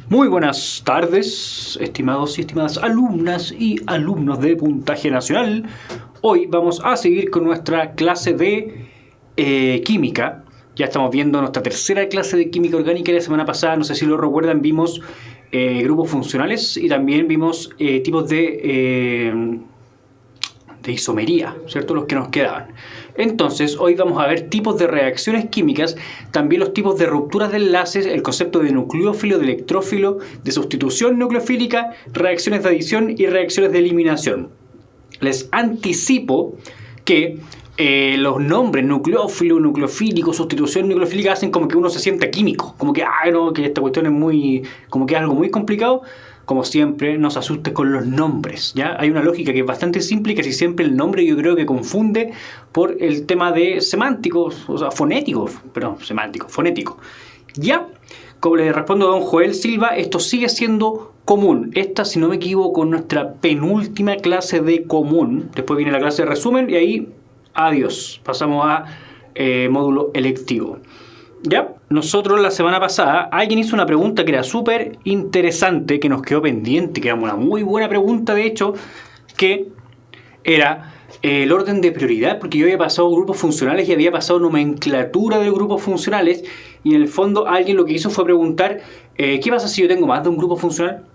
Muy buenas tardes, estimados y estimadas alumnas y alumnos de Puntaje Nacional. Hoy vamos a seguir con nuestra clase de química. Ya estamos viendo nuestra tercera clase de química orgánica. La semana pasada, no sé si lo recuerdan, vimos grupos funcionales y también vimos tipos de isomería, ¿cierto? Los que nos quedaban. Entonces, hoy vamos a ver tipos de reacciones químicas, también los tipos de rupturas de enlaces, el concepto de nucleófilo, de electrófilo, de sustitución nucleofílica, reacciones de adición y reacciones de eliminación. Les anticipo que los nombres nucleófilo, nucleofílico, sustitución nucleofílica hacen como que uno se sienta químico, como que, no, que esta cuestión es muy, como que es algo muy complicado. Como siempre, no se asuste con los nombres, ¿ya? Hay una lógica que es bastante simple y casi siempre el nombre yo creo que confunde por el tema de semánticos, o sea, fonéticos, perdón, semántico, fonético. Ya, como le respondo a don Joel Silva, esto sigue siendo común. Esta, si no me equivoco, nuestra penúltima clase de común. Después viene la clase de resumen y ahí, adiós. Pasamos a módulo electivo. Ya, nosotros la semana pasada alguien hizo una pregunta que era súper interesante, que nos quedó pendiente, que era una muy buena pregunta de hecho, que era el orden de prioridad, porque yo había pasado grupos funcionales y había pasado nomenclatura de grupos funcionales y en el fondo alguien lo que hizo fue preguntar ¿qué pasa si yo tengo más de un grupo funcional?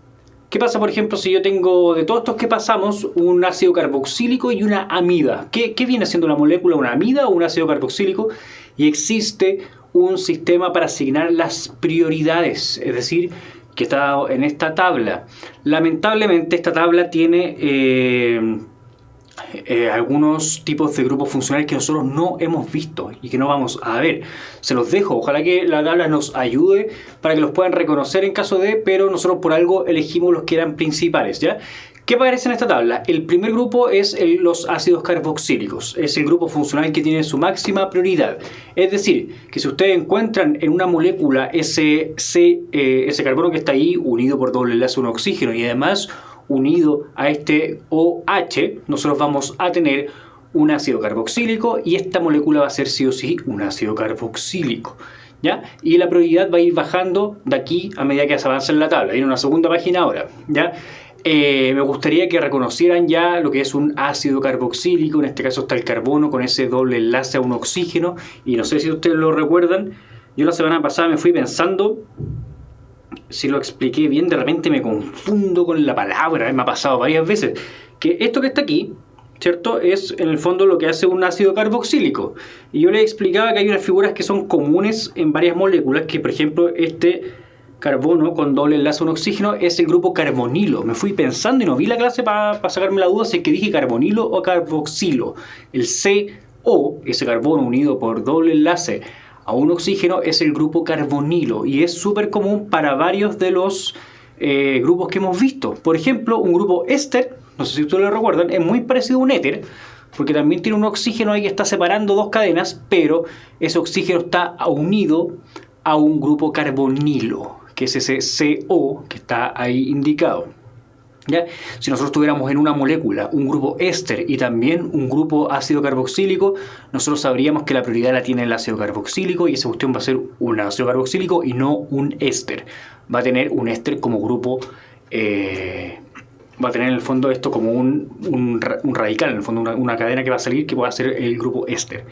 ¿Qué pasa, por ejemplo, si yo tengo de todos estos que pasamos un ácido carboxílico y una amida? ¿Qué viene siendo la molécula, una amida o un ácido carboxílico? Y existe un sistema para asignar las prioridades, es decir, que está en esta tabla. Lamentablemente esta tabla tiene algunos tipos de grupos funcionales que nosotros no hemos visto y que no vamos a ver. Se los dejo, ojalá que la tabla nos ayude para que los puedan reconocer en caso de, pero nosotros por algo elegimos los que eran principales, ¿ya? ¿Qué aparece en esta tabla? El primer grupo es los ácidos carboxílicos. Es el grupo funcional que tiene su máxima prioridad. Es decir, que si ustedes encuentran en una molécula ese carbono que está ahí unido por doble enlace a un oxígeno y además unido a este OH, nosotros vamos a tener un ácido carboxílico y esta molécula va a ser sí o sí un ácido carboxílico, ¿ya? Y la prioridad va a ir bajando de aquí a medida que se avanza en la tabla. Viene una segunda página ahora, ¿ya? Me gustaría que reconocieran ya lo que es un ácido carboxílico. En este caso está el carbono con ese doble enlace a un oxígeno. Y no sé si ustedes lo recuerdan. Yo la semana pasada me fui pensando, si lo expliqué bien, de repente me confundo con la palabra. Me ha pasado varias veces. Que esto que está aquí, ¿cierto? Es en el fondo lo que hace un ácido carboxílico. Y yo les explicaba que hay unas figuras que son comunes en varias moléculas. Que por ejemplo este carbono con doble enlace a un oxígeno es el grupo carbonilo. Me fui pensando y no vi la clase para sacarme la duda si es que dije carbonilo o carboxilo. El CO, ese carbono unido por doble enlace a un oxígeno, es el grupo carbonilo y es súper común para varios de los grupos que hemos visto. Por ejemplo, un grupo éster, no sé si ustedes lo recuerdan, es muy parecido a un éter porque también tiene un oxígeno ahí que está separando dos cadenas, pero ese oxígeno está unido a un grupo carbonilo, que es ese CO que está ahí indicado, ¿ya? Si nosotros tuviéramos en una molécula un grupo éster y también un grupo ácido carboxílico, nosotros sabríamos que la prioridad la tiene el ácido carboxílico y esa cuestión va a ser un ácido carboxílico y no un éster. Va a tener un éster como grupo, va a tener en el fondo esto como un radical, en el fondo una cadena que va a salir que pueda ser el grupo éster.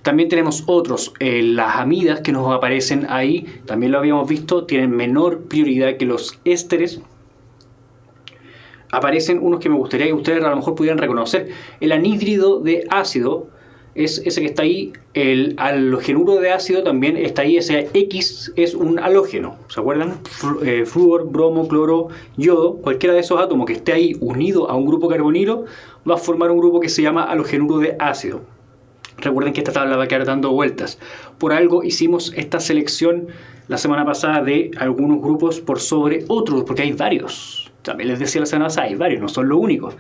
También tenemos otros, las amidas que nos aparecen ahí, también lo habíamos visto, tienen menor prioridad que los ésteres. Aparecen unos que me gustaría que ustedes a lo mejor pudieran reconocer. El anhídrido de ácido es ese que está ahí, el halogenuro de ácido también está ahí, ese X es un halógeno, ¿se acuerdan? Flúor, bromo, cloro, yodo, cualquiera de esos átomos que esté ahí unido a un grupo carbonilo va a formar un grupo que se llama halogenuro de ácido. Recuerden que esta tabla va a quedar dando vueltas. Por algo hicimos esta selección la semana pasada de algunos grupos por sobre otros, porque hay varios. También les decía la semana pasada, hay varios, no son los únicos.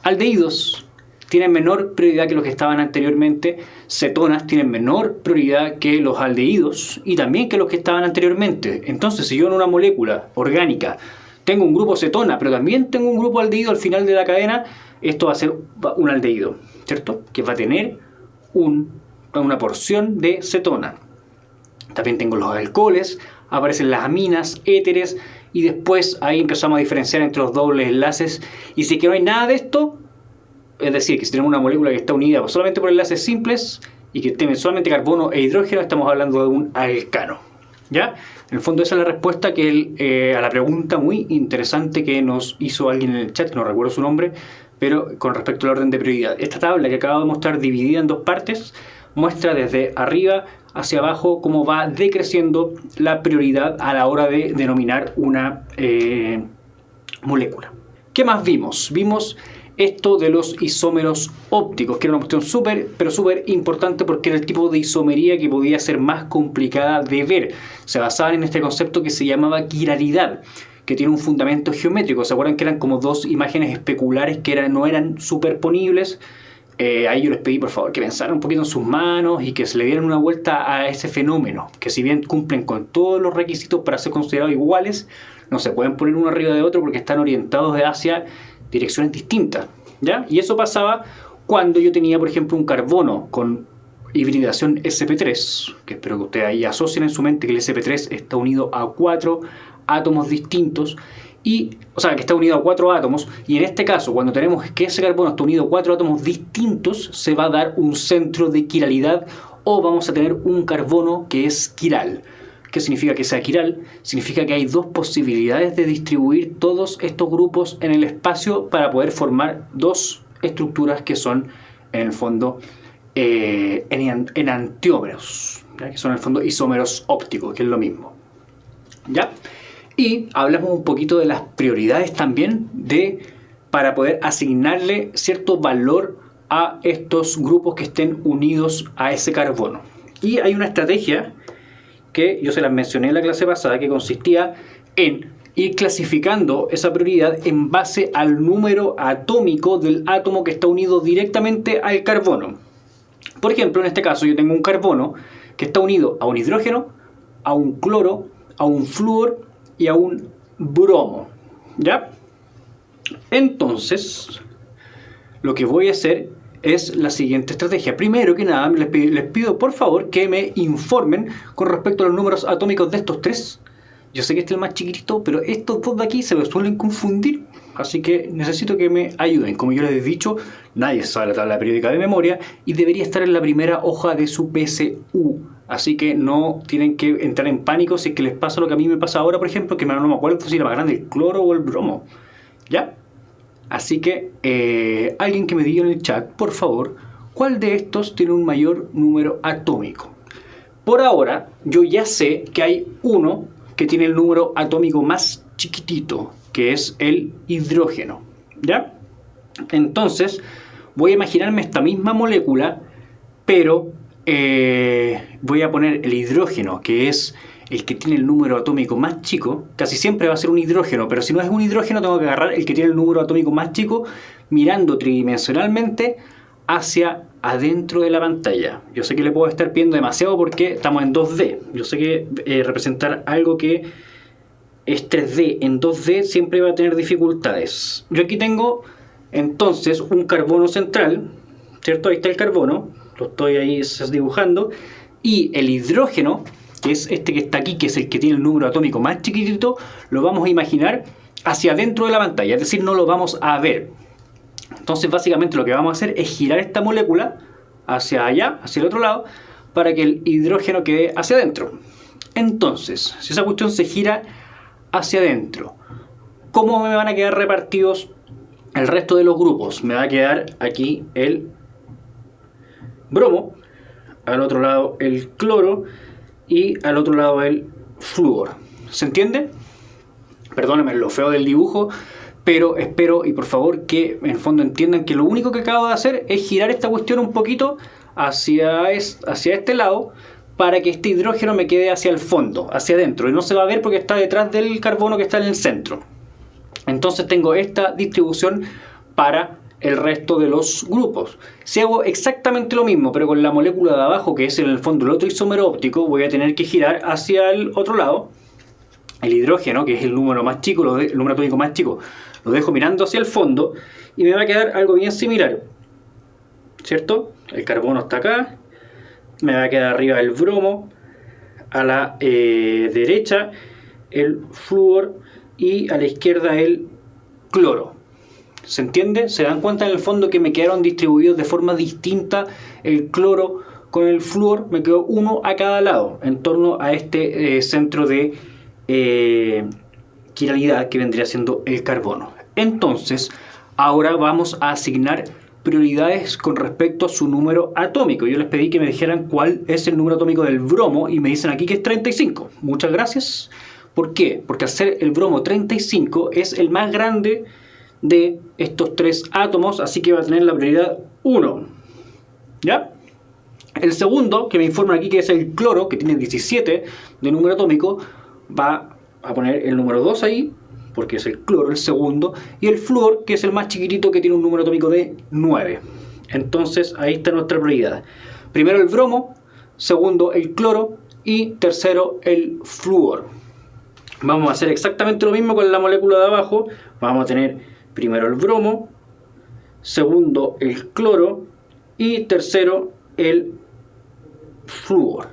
Aldehídos tienen menor prioridad que los que estaban anteriormente. Cetonas tienen menor prioridad que los aldehídos y también que los que estaban anteriormente. Entonces, si yo en una molécula orgánica tengo un grupo cetona, pero también tengo un grupo aldehído al final de la cadena, esto va a ser un aldehído, ¿cierto? Que va a tener una porción de cetona. También tengo los alcoholes, aparecen las aminas, éteres y después ahí empezamos a diferenciar entre los dobles enlaces, y si es que no hay nada de esto, es decir, que si tenemos una molécula que está unida solamente por enlaces simples y que tiene solamente carbono e hidrógeno, estamos hablando de un alcano. ¿Ya? En el fondo esa es la respuesta que a la pregunta muy interesante que nos hizo alguien en el chat, no recuerdo su nombre, pero con respecto al orden de prioridad. Esta tabla que acabo de mostrar dividida en dos partes muestra desde arriba hacia abajo cómo va decreciendo la prioridad a la hora de denominar una molécula. ¿Qué más vimos? Vimos esto de los isómeros ópticos, que era una cuestión súper importante porque era el tipo de isomería que podía ser más complicada de ver. Se basaban en este concepto que se llamaba quiralidad, que tiene un fundamento geométrico. ¿Se acuerdan que eran como dos imágenes especulares que no eran superponibles? Ahí yo les pedí por favor que pensaran un poquito en sus manos y que se le dieran una vuelta a ese fenómeno, que si bien cumplen con todos los requisitos para ser considerados iguales, no se pueden poner uno arriba de otro porque están orientados hacia direcciones distintas, ¿ya? Y eso pasaba cuando yo tenía, por ejemplo, un carbono con hibridación sp3, que espero que ustedes ahí asocien en su mente que el sp3 está unido a 4 átomos distintos, o sea, que está unido a 4 átomos, y en este caso, cuando tenemos que ese carbono está unido a 4 átomos distintos, se va a dar un centro de quiralidad, o vamos a tener un carbono que es quiral. ¿Qué significa que sea quiral? Significa que hay dos posibilidades de distribuir todos estos grupos en el espacio para poder formar dos estructuras que son, en el fondo, enantiómeros, ¿ya? Que son, en el fondo, isómeros ópticos, que es lo mismo. ¿Ya? Y hablamos un poquito de las prioridades también para poder asignarle cierto valor a estos grupos que estén unidos a ese carbono. Y hay una estrategia que yo se las mencioné en la clase pasada, que consistía en ir clasificando esa prioridad en base al número atómico del átomo que está unido directamente al carbono. Por ejemplo, en este caso yo tengo un carbono que está unido a un hidrógeno, a un cloro, a un flúor y a un bromo. ¿Ya? Entonces, lo que voy a hacer es la siguiente estrategia. Primero que nada, les pido por favor que me informen con respecto a los números atómicos de estos tres. Yo sé que este es el más chiquitito, pero estos dos de aquí se me suelen confundir, así que necesito que me ayuden. Como yo les he dicho, nadie sabe la tabla periódica de memoria y debería estar en la primera hoja de su PSU. Así que no tienen que entrar en pánico si es que les pasa lo que a mí me pasa ahora, por ejemplo, que no me acuerdo si era más grande el cloro o el bromo. ¿Ya? Así que alguien que me diga en el chat, por favor, ¿cuál de estos tiene un mayor número atómico? Por ahora, yo ya sé que hay uno que tiene el número atómico más chiquitito, que es el hidrógeno. ¿Ya? Entonces, voy a imaginarme esta misma molécula, pero voy a poner el hidrógeno, que es el que tiene el número atómico más chico. Casi siempre va a ser un hidrógeno, pero si no es un hidrógeno tengo que agarrar el que tiene el número atómico más chico mirando tridimensionalmente hacia adentro de la pantalla. Yo sé que le puedo estar pidiendo demasiado porque estamos en 2D. Yo sé que representar algo que es 3D en 2D siempre va a tener dificultades. Yo aquí tengo entonces un carbono central, ¿cierto? Ahí está el carbono, lo estoy ahí dibujando, y el hidrógeno, que es este que está aquí, que es el que tiene el número atómico más chiquitito, lo vamos a imaginar hacia adentro de la pantalla, es decir, no lo vamos a ver. Entonces básicamente lo que vamos a hacer es girar esta molécula hacia allá, hacia el otro lado, para que el hidrógeno quede hacia adentro. Entonces, si esa cuestión se gira hacia adentro, ¿cómo me van a quedar repartidos el resto de los grupos? Me va a quedar aquí el bromo, al otro lado el cloro y al otro lado el flúor. ¿Se entiende? Perdónenme lo feo del dibujo, pero espero y por favor que en el fondo entiendan que lo único que acabo de hacer es girar esta cuestión un poquito hacia este lado para que este hidrógeno me quede hacia el fondo, hacia adentro, y no se va a ver porque está detrás del carbono que está en el centro. Entonces tengo esta distribución para el resto de los grupos. Si hago exactamente lo mismo pero con la molécula de abajo, que es en el fondo el otro isómero óptico, voy a tener que girar hacia el otro lado. El hidrógeno, que es el número más chico, el número atómico más chico, lo dejo mirando hacia el fondo y me va a quedar algo bien similar, ¿cierto? El carbono está acá, me va a quedar arriba el bromo, a la derecha el flúor y a la izquierda el cloro. ¿Se entiende? ¿Se dan cuenta en el fondo que me quedaron distribuidos de forma distinta el cloro con el flúor? Me quedó uno a cada lado en torno a este centro de quiralidad que vendría siendo el carbono. Entonces, ahora vamos a asignar prioridades con respecto a su número atómico. Yo les pedí que me dijeran cuál es el número atómico del bromo y me dicen aquí que es 35. Muchas gracias. ¿Por qué? Porque al ser el bromo 35 es el más grande de estos tres átomos, así que va a tener la prioridad 1. ¿Ya? El segundo, que me informan aquí que es el cloro, que tiene 17 de número atómico, va a poner el número 2 ahí, porque es el cloro el segundo, y el flúor, que es el más chiquitito, que tiene un número atómico de 9. Entonces ahí está nuestra prioridad. Primero el bromo, segundo el cloro y tercero el flúor. Vamos a hacer exactamente lo mismo con la molécula de abajo. Vamos a tener primero el bromo, segundo el cloro y tercero el flúor.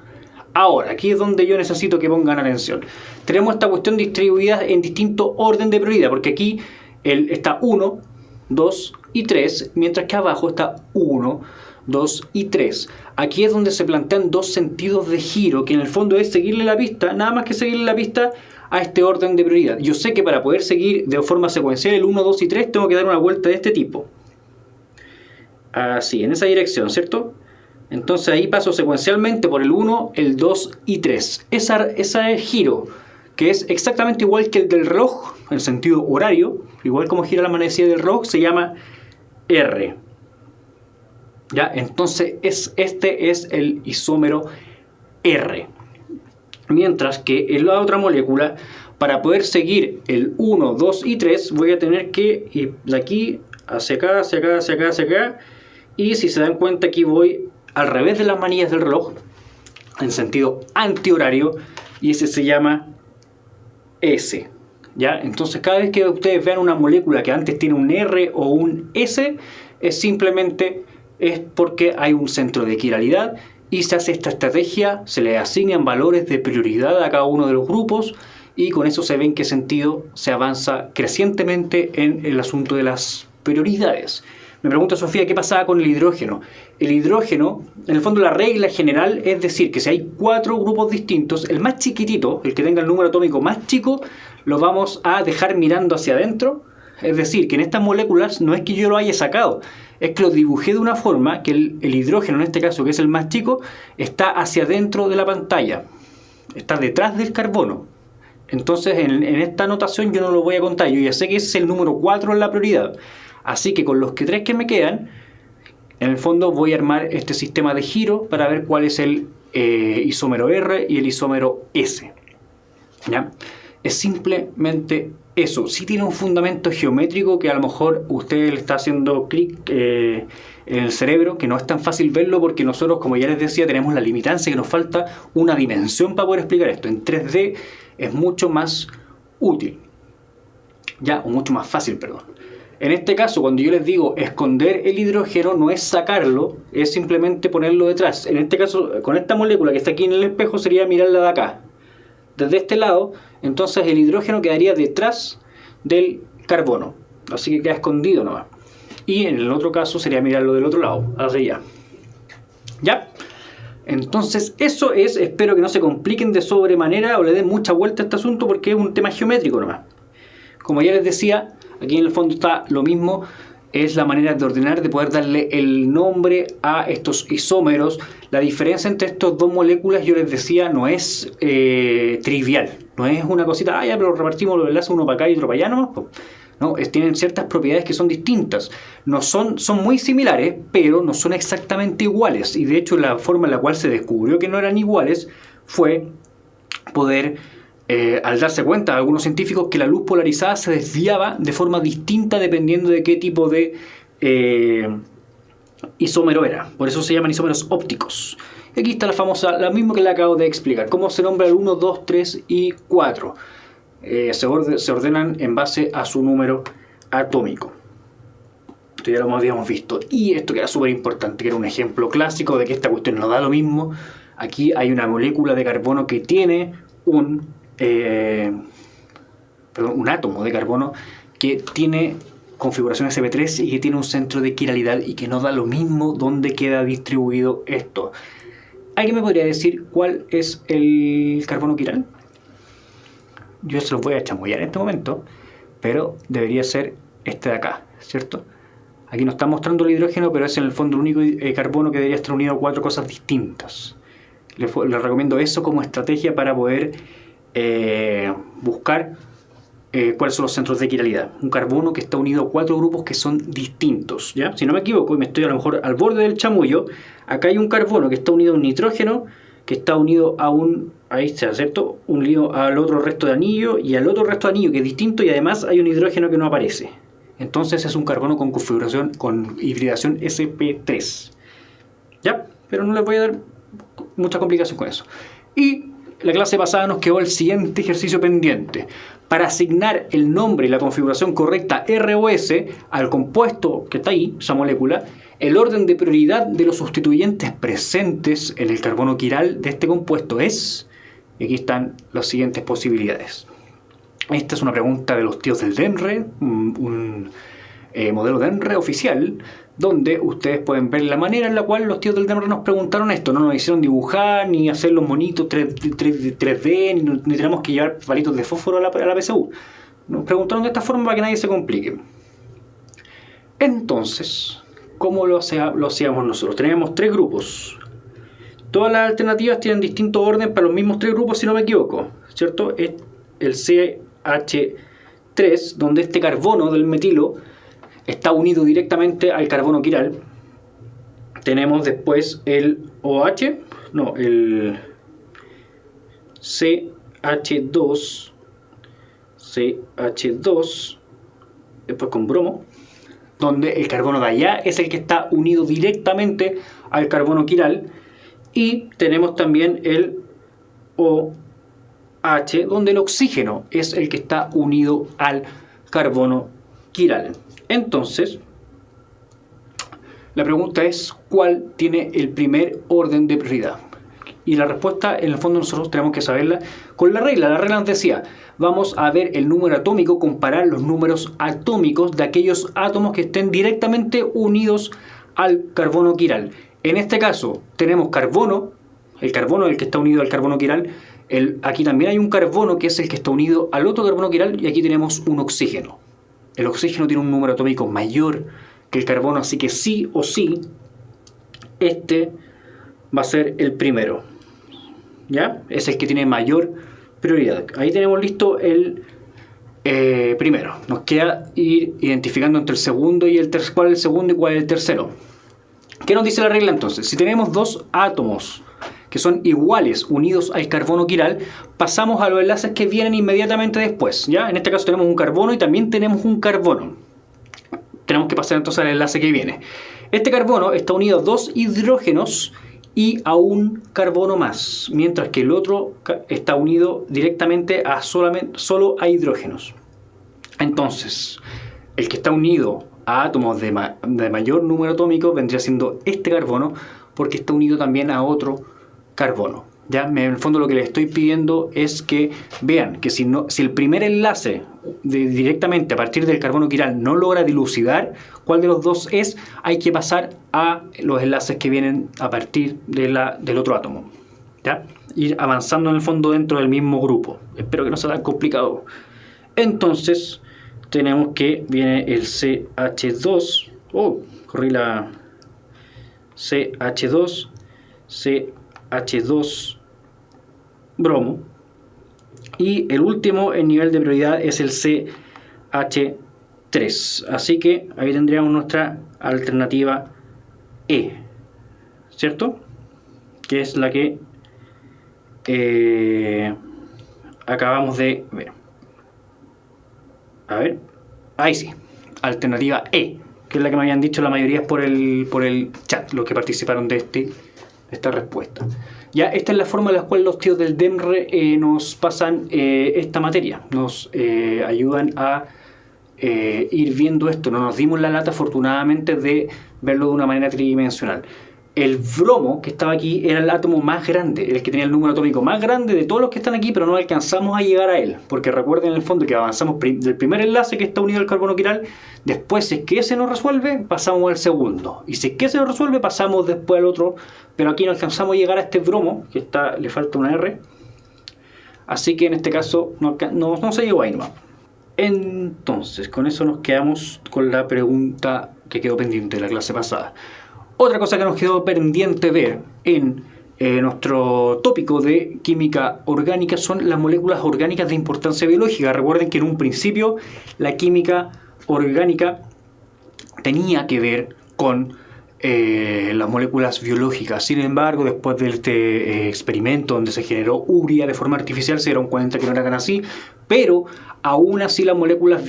Ahora, aquí es donde yo necesito que pongan atención. Tenemos esta cuestión distribuida en distinto orden de prioridad, porque aquí está 1, 2 y 3, mientras que abajo está 1, 2 y 3. Aquí es donde se plantean dos sentidos de giro, que en el fondo es seguirle la pista, nada más que seguirle la pista a este orden de prioridad. Yo sé que para poder seguir de forma secuencial el 1, 2 y 3 tengo que dar una vuelta de este tipo. Así, en esa dirección, ¿cierto? Entonces ahí paso secuencialmente por el 1, el 2 y 3. Ese giro, que es exactamente igual que el del reloj, en sentido horario, igual como gira la manecilla del reloj, se llama R. ¿Ya? Entonces este es el isómero R. Mientras que en la otra molécula, para poder seguir el 1, 2 y 3, voy a tener que ir de aquí hacia acá, hacia acá, hacia acá, hacia acá. Y si se dan cuenta, aquí voy al revés de las manillas del reloj, en sentido antihorario, y ese se llama S. ¿Ya? Entonces cada vez que ustedes vean una molécula que antes tiene un R o un S, es porque hay un centro de quiralidad y se hace esta estrategia, se le asignan valores de prioridad a cada uno de los grupos y con eso se ve en qué sentido se avanza crecientemente en el asunto de las prioridades. Me pregunta Sofía, ¿qué pasaba con el hidrógeno? El hidrógeno, en el fondo la regla general es decir que si hay 4 grupos distintos, el más chiquitito, el que tenga el número atómico más chico, lo vamos a dejar mirando hacia adentro. Es decir, que en estas moléculas no es que yo lo haya sacado, es que lo dibujé de una forma que el hidrógeno, en este caso, que es el más chico, está hacia adentro de la pantalla, está detrás del carbono. Entonces en esta notación yo no lo voy a contar, yo ya sé que ese es el número 4 en la prioridad. Así que con los 3 que me quedan, en el fondo voy a armar este sistema de giro para ver cuál es el isómero R y el isómero S. ¿Ya? Es simplemente eso. Sí tiene un fundamento geométrico que a lo mejor usted le está haciendo clic en el cerebro, que no es tan fácil verlo porque nosotros, como ya les decía, tenemos la limitancia que nos falta una dimensión para poder explicar esto. En 3D es mucho más útil. Ya, o mucho más fácil, perdón. En este caso, cuando yo les digo esconder el hidrógeno, no es sacarlo, es simplemente ponerlo detrás. En este caso, con esta molécula que está aquí en el espejo, sería mirarla de acá. Desde este lado, entonces el hidrógeno quedaría detrás del carbono. Así que queda escondido nomás. Y en el otro caso sería mirarlo del otro lado, hacia allá. ¿Ya? Entonces eso es, espero que no se compliquen de sobremanera o le den mucha vuelta a este asunto porque es un tema geométrico nomás. Como ya les decía, aquí en el fondo está lo mismo, es la manera de ordenar, de poder darle el nombre a estos isómeros. La diferencia entre estas dos moléculas, yo les decía, no es trivial, no es una cosita, ya, pero repartimos los enlaces uno para acá y otro para allá nomás. No, tienen ciertas propiedades que son distintas. No son muy similares, pero no son exactamente iguales. Y de hecho la forma en la cual se descubrió que no eran iguales fue poder, al darse cuenta algunos científicos que la luz polarizada se desviaba de forma distinta dependiendo de qué tipo de isómero era. Por eso se llaman isómeros ópticos. Y aquí está la famosa, la misma que le acabo de explicar. Cómo se nombra el 1, 2, 3 y 4. Se ordenan en base a su número atómico. Esto ya lo habíamos visto. Y esto que era súper importante, que era un ejemplo clásico de que esta cuestión no da lo mismo. Aquí hay una molécula de carbono que tiene un un átomo de carbono que tiene configuración sp3 y que tiene un centro de quiralidad y que no da lo mismo dónde queda distribuido esto. ¿Alguien me podría decir cuál es el carbono quiral? Yo se los voy a chamullar en este momento, pero debería ser este de acá, ¿cierto? Aquí nos está mostrando el hidrógeno, pero es en el fondo el único carbono que debería estar unido a 4 cosas distintas. Les recomiendo eso como estrategia para poder buscar cuáles son los centros de quiralidad. Un carbono que está unido a 4 grupos que son distintos, ¿ya? Si no me equivoco, y me estoy a lo mejor al borde del chamullo, acá hay un carbono que está unido a un nitrógeno, que está unido a un, ahí está, ¿cierto? Unido al otro resto de anillo y al otro resto de anillo que es distinto, y además hay un hidrógeno que no aparece. Entonces es un carbono con configuración, con hibridación sp3. ¿Ya? Pero no les voy a dar mucha complicación con eso. Y la clase pasada nos quedó el siguiente ejercicio pendiente. Para asignar el nombre y la configuración correcta R o S al compuesto que está ahí, esa molécula, el orden de prioridad de los sustituyentes presentes en el carbono quiral de este compuesto es... Y aquí están las siguientes posibilidades. Esta es una pregunta de los tíos del DENRE, un modelo DENRE oficial, donde ustedes pueden ver la manera en la cual los tíos del DENRE nos preguntaron esto. No nos hicieron dibujar, ni hacer los monitos 3D, ni tenemos que llevar palitos de fósforo a la PSU. Nos preguntaron de esta forma para que nadie se complique. Entonces, ¿cómo lo hacíamos nosotros? Teníamos 3 grupos. Todas las alternativas tienen distinto orden para los mismos 3 grupos, si no me equivoco, ¿cierto? Es el CH3, donde este carbono del metilo está unido directamente al carbono quiral. Tenemos después el OH, no, el CH2, después con bromo, donde el carbono de allá es el que está unido directamente al carbono quiral. Y tenemos también el OH, donde el oxígeno es el que está unido al carbono quiral. Entonces, la pregunta es, ¿cuál tiene el primer orden de prioridad? Y la respuesta, en el fondo, nosotros tenemos que saberla con la regla. La regla nos decía, vamos a ver el número atómico, comparar los números atómicos de aquellos átomos que estén directamente unidos al carbono quiral. En este caso, tenemos carbono, el carbono el que está unido al carbono quiral. Aquí también hay un carbono que es el que está unido al otro carbono quiral, y aquí tenemos un oxígeno. El oxígeno tiene un número atómico mayor que el carbono, así que sí o sí, este va a ser el primero. ¿Ya? Es el que tiene mayor prioridad. Ahí tenemos listo el primero. Nos queda ir identificando entre el segundo y el tercero. ¿Cuál es el segundo y cuál es el tercero? ¿Qué nos dice la regla entonces? Si tenemos 2 átomos que son iguales unidos al carbono quiral, pasamos a los enlaces que vienen inmediatamente después, ¿ya? En este caso tenemos un carbono y también tenemos un carbono. Tenemos que pasar entonces al enlace que viene. Este carbono está unido a 2 hidrógenos y a un carbono más, mientras que el otro está unido directamente a solo a hidrógenos. Entonces, el que está unido a átomos de mayor número atómico vendría siendo este carbono, porque está unido también a otro carbono. ¿Ya? En el fondo lo que les estoy pidiendo es que vean que si el primer enlace directamente a partir del carbono quiral no logra dilucidar cuál de los dos es, hay que pasar a los enlaces que vienen a partir del otro átomo. ¿Ya? Ir avanzando en el fondo dentro del mismo grupo. Espero que no sea tan complicado. Entonces tenemos que viene el CH2. Corrí la CH2, CH2 bromo, y el último en nivel de prioridad es el CH3. Así que ahí tendríamos nuestra alternativa E, ¿cierto? Que es la que acabamos de ver. A ver, ahí sí, alternativa E, que es la que me habían dicho la mayoría por el chat, los que participaron de esta respuesta. Ya, esta es la forma en la cual los tíos del DENRE nos pasan esta materia, nos ayudan a ir viendo esto. No nos dimos la lata, afortunadamente, de verlo de una manera tridimensional. el bromo que estaba aquí era el átomo más grande, el que tenía el número atómico más grande de todos los que están aquí, pero no alcanzamos a llegar a él, porque recuerden en el fondo que avanzamos del primer enlace que está unido al carbono quiral, después si es que ese no resuelve, pasamos al segundo, y si es que ese no resuelve, pasamos después al otro, pero aquí no alcanzamos a llegar a este bromo, que está, le falta una R, así que en este caso no se llegó ahí nomás. Entonces, con eso nos quedamos con la pregunta que quedó pendiente de la clase pasada. Otra cosa que nos quedó pendiente ver en nuestro tópico de química orgánica son las moléculas orgánicas de importancia biológica. Recuerden que en un principio la química orgánica tenía que ver con las moléculas biológicas. Sin embargo, después de este experimento donde se generó urea de forma artificial, se dieron cuenta que no era tan así, pero aún así las moléculas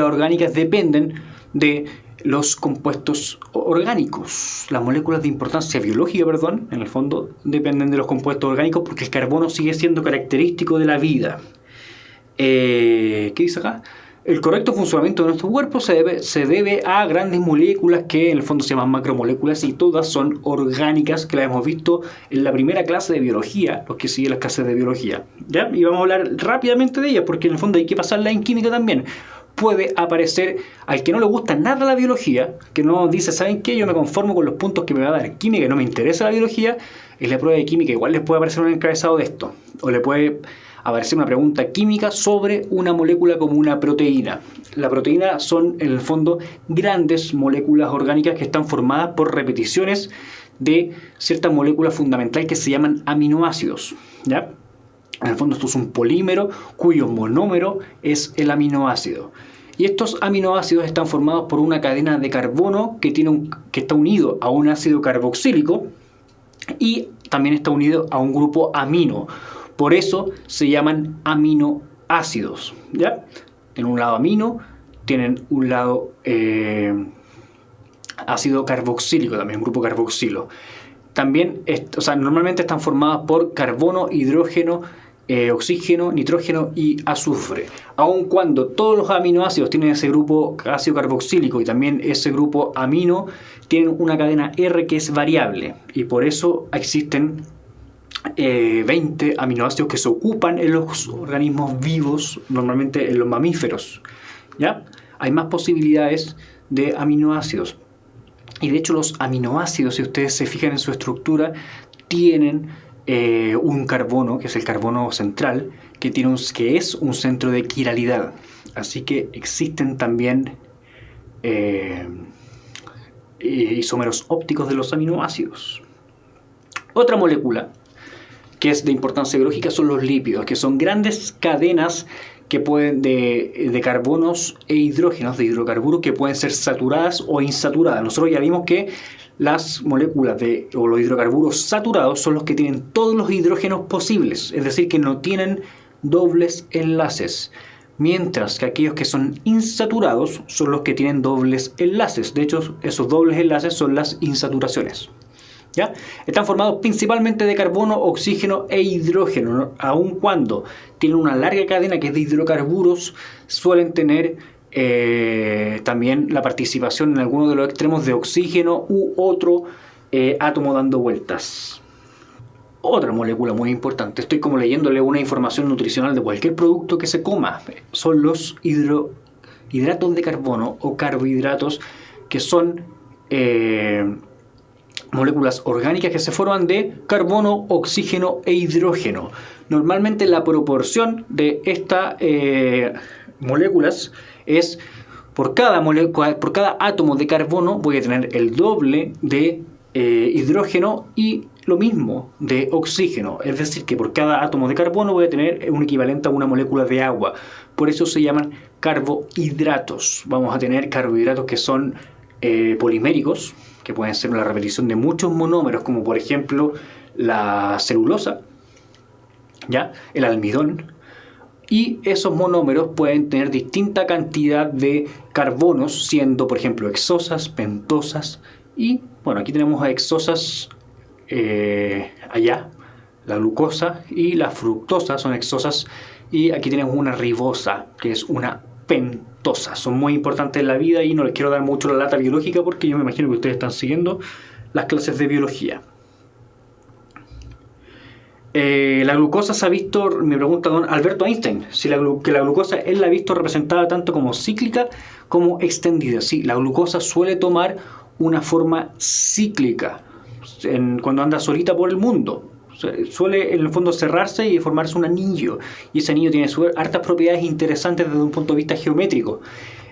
orgánicas dependen de los compuestos orgánicos. Las moléculas de importancia biológica, perdón, en el fondo dependen de los compuestos orgánicos porque el carbono sigue siendo característico de la vida. ¿Qué dice acá? El correcto funcionamiento de nuestro cuerpo se debe a grandes moléculas que en el fondo se llaman macromoléculas y todas son orgánicas, que las hemos visto en la primera clase de biología, los que siguen las clases de biología, ¿ya? Y vamos a hablar rápidamente de ellas porque en el fondo hay que pasarla en química también. Puede aparecer al que no le gusta nada la biología, que no dice, ¿saben qué? Yo me conformo con los puntos que me va a dar química y no me interesa la biología. En la prueba de química igual les puede aparecer un encabezado de esto, o le puede aparecer una pregunta química sobre una molécula como una proteína. La proteína son en el fondo grandes moléculas orgánicas que están formadas por repeticiones de ciertas moléculas fundamentales que se llaman aminoácidos, ¿ya? En el fondo esto es un polímero cuyo monómero es el aminoácido. Y estos aminoácidos están formados por una cadena de carbono que está unido a un ácido carboxílico y también está unido a un grupo amino. Por eso se llaman aminoácidos, ¿ya? En un lado amino, tienen un lado ácido carboxílico, también un grupo carboxilo. También, normalmente están formadas por carbono, hidrógeno, oxígeno, nitrógeno y azufre. Aun cuando todos los aminoácidos tienen ese grupo ácido carboxílico y también ese grupo amino, tienen una cadena R que es variable y por eso existen 20 aminoácidos que se ocupan en los organismos vivos, normalmente en los mamíferos, ¿ya? Hay más posibilidades de aminoácidos. Y de hecho los aminoácidos, si ustedes se fijan en su estructura, tienen un carbono, que es el carbono central, que es un centro de quiralidad. Así que existen también isómeros ópticos de los aminoácidos. Otra molécula que es de importancia biológica son los lípidos, que son grandes cadenas que pueden de carbonos e hidrógenos, de hidrocarburos, que pueden ser saturadas o insaturadas. Nosotros ya vimos que las moléculas o los hidrocarburos saturados son los que tienen todos los hidrógenos posibles, es decir, que no tienen dobles enlaces, mientras que aquellos que son insaturados son los que tienen dobles enlaces. De hecho, esos dobles enlaces son las insaturaciones, ¿ya? Están formados principalmente de carbono, oxígeno e hidrógeno, ¿no? Aun cuando tienen una larga cadena que es de hidrocarburos, suelen tener también la participación en alguno de los extremos de oxígeno u otro átomo dando vueltas. Otra molécula muy importante, estoy como leyéndole una información nutricional de cualquier producto que se coma, son los hidratos de carbono o carbohidratos, que son moléculas orgánicas que se forman de carbono, oxígeno e hidrógeno. Normalmente la proporción de estas moléculas es por cada átomo de carbono voy a tener el doble de hidrógeno y lo mismo de oxígeno. Es decir, que por cada átomo de carbono voy a tener un equivalente a una molécula de agua. Por eso se llaman carbohidratos. Vamos a tener carbohidratos que son poliméricos, que pueden ser la repetición de muchos monómeros, como por ejemplo la celulosa, ¿ya? El almidón. Y esos monómeros pueden tener distinta cantidad de carbonos, siendo por ejemplo hexosas, pentosas y bueno, aquí tenemos a hexosas allá, la glucosa y la fructosa son hexosas, y aquí tenemos una ribosa que es una pentosa. Son muy importantes en la vida y no les quiero dar mucho la lata biológica porque yo me imagino que ustedes están siguiendo las clases de biología. La glucosa se ha visto, me pregunta don Alberto Einstein, si la glucosa él la ha visto representada tanto como cíclica como extendida. Sí, la glucosa suele tomar una forma cíclica cuando anda solita por el mundo. Suele en el fondo cerrarse y formarse un anillo, y ese anillo tiene hartas propiedades interesantes desde un punto de vista geométrico.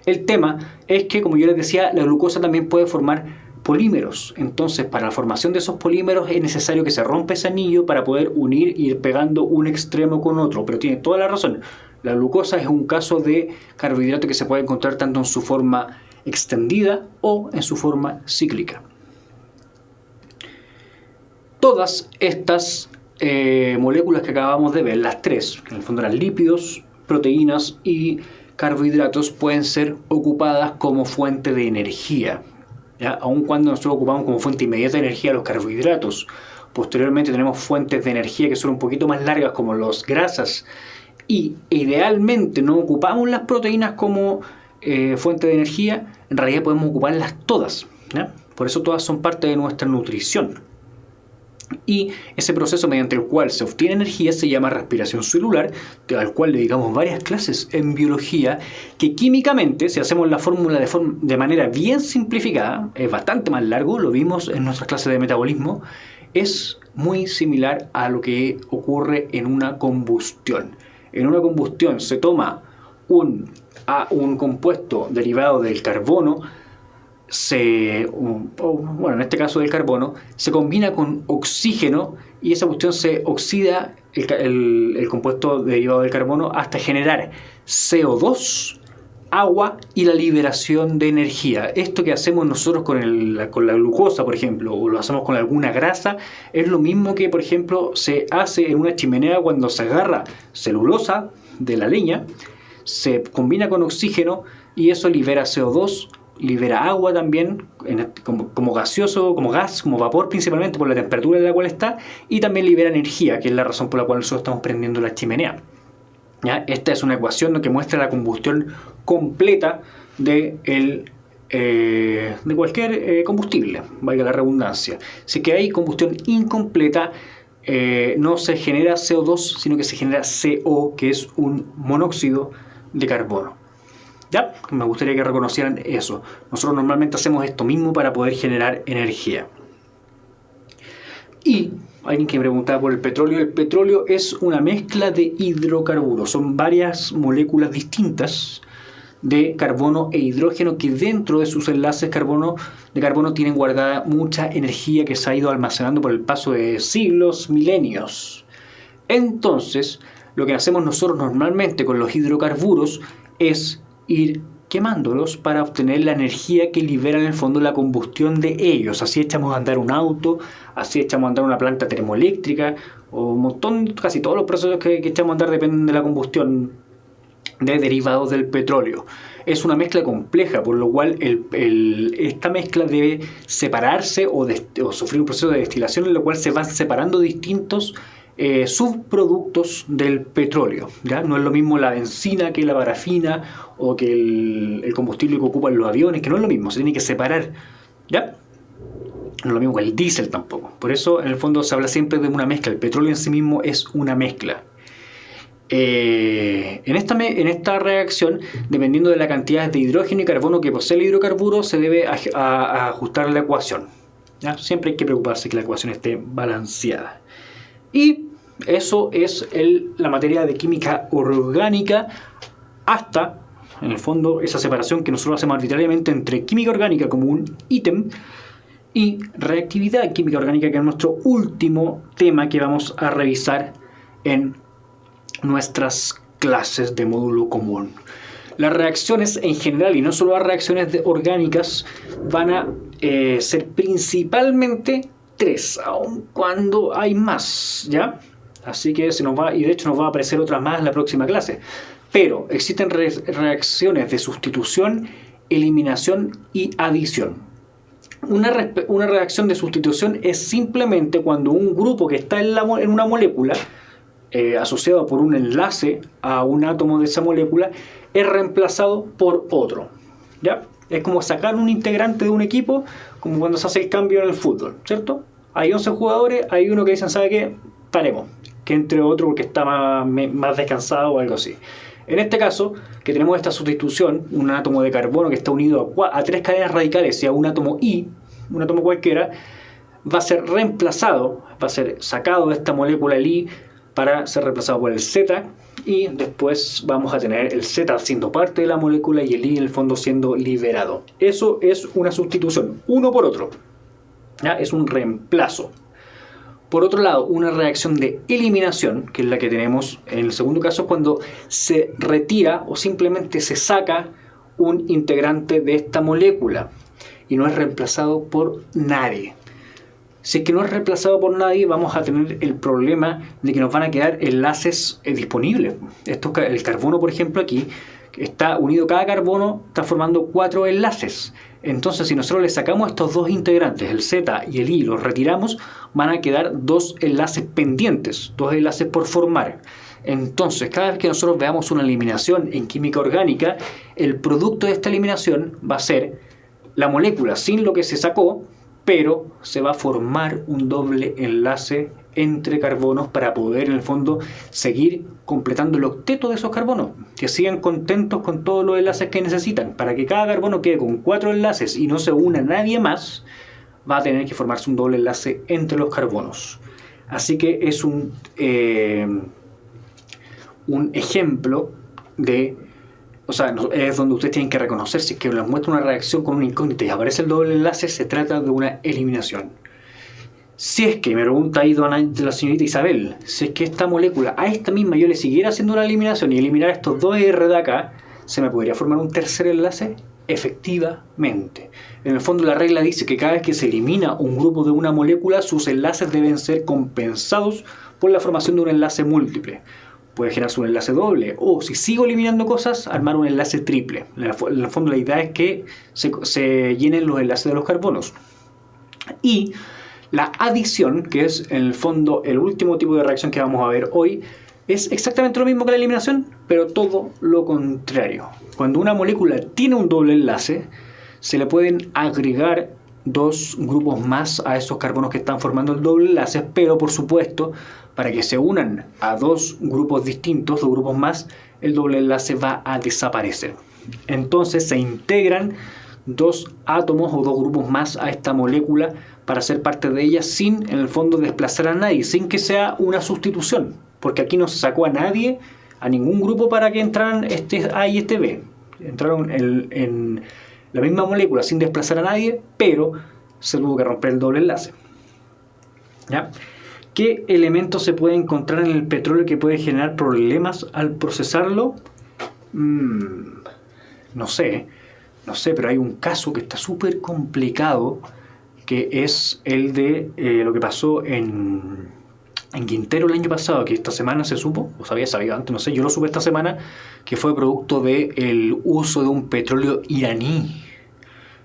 El tema es que, como yo les decía, la glucosa también puede formar polímeros. Entonces, para la formación de esos polímeros es necesario que se rompa ese anillo para poder unir y ir pegando un extremo con otro. Pero tiene toda la razón. La glucosa es un caso de carbohidrato que se puede encontrar tanto en su forma extendida o en su forma cíclica. Todas estas moléculas que acabamos de ver, las tres, que en el fondo eran lípidos, proteínas y carbohidratos, pueden ser ocupadas como fuente de energía, ¿ya? Aun cuando nosotros ocupamos como fuente inmediata de energía los carbohidratos, posteriormente tenemos fuentes de energía que son un poquito más largas como las grasas, y idealmente no ocupamos las proteínas como fuente de energía. En realidad podemos ocuparlas todas, ¿ya? Por eso todas son parte de nuestra nutrición. Y ese proceso mediante el cual se obtiene energía se llama respiración celular, al cual le dedicamos varias clases en biología, que químicamente, si hacemos la fórmula de manera bien simplificada, es bastante más largo, lo vimos en nuestras clases de metabolismo, es muy similar a lo que ocurre en una combustión. En una combustión se toma un compuesto derivado del carbono, en este caso del carbono, se combina con oxígeno y esa cuestión se oxida el compuesto derivado del carbono hasta generar CO2, agua y la liberación de energía. Esto que hacemos nosotros con la glucosa, por ejemplo, o lo hacemos con alguna grasa, es lo mismo que, por ejemplo, se hace en una chimenea cuando se agarra celulosa de la leña, se combina con oxígeno y eso libera CO2, libera agua también, como gaseoso, como gas, como vapor principalmente por la temperatura en la cual está, y también libera energía, que es la razón por la cual nosotros estamos prendiendo la chimenea. ¿Ya? Esta es una ecuación que muestra la combustión completa de cualquier combustible, valga la redundancia. Si que hay combustión incompleta, no se genera CO2, sino que se genera CO, que es un monóxido de carbono. ¿Ya? Me gustaría que reconocieran eso. Nosotros normalmente hacemos esto mismo para poder generar energía. Y alguien que me preguntaba por el petróleo. El petróleo es una mezcla de hidrocarburos. Son varias moléculas distintas de carbono e hidrógeno que dentro de sus enlaces de carbono tienen guardada mucha energía que se ha ido almacenando por el paso de siglos, milenios. Entonces, lo que hacemos nosotros normalmente con los hidrocarburos es ir quemándolos para obtener la energía que libera en el fondo la combustión de ellos. Así echamos a andar un auto, así echamos a andar una planta termoeléctrica, o un montón, casi todos los procesos que echamos a andar dependen de la combustión de derivados del petróleo. Es una mezcla compleja, por lo cual esta mezcla debe separarse o sufrir un proceso de destilación en el cual se van separando distintos subproductos del petróleo, ¿ya? No es lo mismo la benzina que la parafina o que el combustible que ocupan los aviones, que no es lo mismo, se tiene que separar, ¿ya? No es lo mismo que el diésel tampoco. Por eso en el fondo se habla siempre de una mezcla. El petróleo en sí mismo es una mezcla. En esta reacción, dependiendo de la cantidad de hidrógeno y carbono que posee el hidrocarburo, se debe ajustar la ecuación, ¿ya? Siempre hay que preocuparse que la ecuación esté balanceada. Y eso es la materia de química orgánica, hasta, en el fondo, esa separación que nosotros hacemos arbitrariamente entre química orgánica como un ítem y reactividad en química orgánica, que es nuestro último tema que vamos a revisar en nuestras clases de módulo común. Las reacciones en general, y no solo las reacciones orgánicas, van a ser principalmente 3, aun cuando hay más, ¿ya? Así que y de hecho nos va a aparecer otras más en la próxima clase. Pero existen reacciones de sustitución, eliminación y adición. Una reacción de sustitución es simplemente cuando un grupo que está en una molécula, asociado por un enlace a un átomo de esa molécula, es reemplazado por otro, ¿ya? Es como sacar un integrante de un equipo, como cuando se hace el cambio en el fútbol, ¿cierto? Hay 11 jugadores, hay uno que dicen, ¿sabe qué? Paremos. Que entre otro porque está más descansado o algo así. En este caso, que tenemos esta sustitución, un átomo de carbono que está unido a 3 cadenas radicales y a un átomo I, un átomo cualquiera, va a ser reemplazado, va a ser sacado de esta molécula el I para ser reemplazado por el Z, y después vamos a tener el Z siendo parte de la molécula y el I en el fondo siendo liberado. Eso es una sustitución, uno por otro. ¿Ya? Es un reemplazo. Por otro lado, una reacción de eliminación, que es la que tenemos en el segundo caso, cuando se retira o simplemente se saca un integrante de esta molécula y no es reemplazado por nadie. Si es que no es reemplazado por nadie, vamos a tener el problema de que nos van a quedar enlaces disponibles. El carbono, por ejemplo, aquí está unido, cada carbono está formando 4 enlaces. Entonces, si nosotros le sacamos estos 2 integrantes, el Z y el I, los retiramos, van a quedar 2 enlaces pendientes, 2 enlaces por formar. Entonces, cada vez que nosotros veamos una eliminación en química orgánica, el producto de esta eliminación va a ser la molécula sin lo que se sacó, pero se va a formar un doble enlace entre carbonos para poder, en el fondo, seguir completando el octeto de esos carbonos, que sigan contentos con todos los enlaces que necesitan. Para que cada carbono quede con 4 enlaces y no se una nadie más, va a tener que formarse un doble enlace entre los carbonos. Así que es un ejemplo de... O sea, es donde ustedes tienen que reconocer si es que les muestra una reacción con una incógnita y aparece el doble enlace, se trata de una eliminación. Si es que, me pregunta ahí la señorita Isabel, si es que esta molécula, a esta misma yo le siguiera haciendo una eliminación y eliminar estos 2 R de acá, ¿se me podría formar un tercer enlace? Efectivamente. En el fondo la regla dice que cada vez que se elimina un grupo de una molécula, sus enlaces deben ser compensados por la formación de un enlace múltiple. Puede generarse un enlace doble, o si sigo eliminando cosas, armar un enlace triple. En el fondo la idea es que se llenen los enlaces de los carbonos. Y la adición, que es en el fondo el último tipo de reacción que vamos a ver hoy, es exactamente lo mismo que la eliminación, pero todo lo contrario. Cuando una molécula tiene un doble enlace, se le pueden agregar 2 grupos más a esos carbonos que están formando el doble enlace, pero por supuesto, para que se unan a 2 grupos distintos, 2 grupos más, el doble enlace va a desaparecer. Entonces se integran 2 átomos o 2 grupos más a esta molécula para ser parte de ella sin, en el fondo, desplazar a nadie, sin que sea una sustitución, porque aquí no se sacó a nadie, a ningún grupo para que entraran este A y este B. Entraron en la misma molécula sin desplazar a nadie, pero se tuvo que romper el doble enlace. ¿Ya? ¿Qué elementos se puede encontrar en el petróleo que puede generar problemas al procesarlo? No sé, pero hay un caso que está súper complicado, que es el de lo que pasó en Quintero el año pasado, que esta semana se supo, o sabía antes, no sé, yo lo supe esta semana, que fue producto del uso de un petróleo iraní,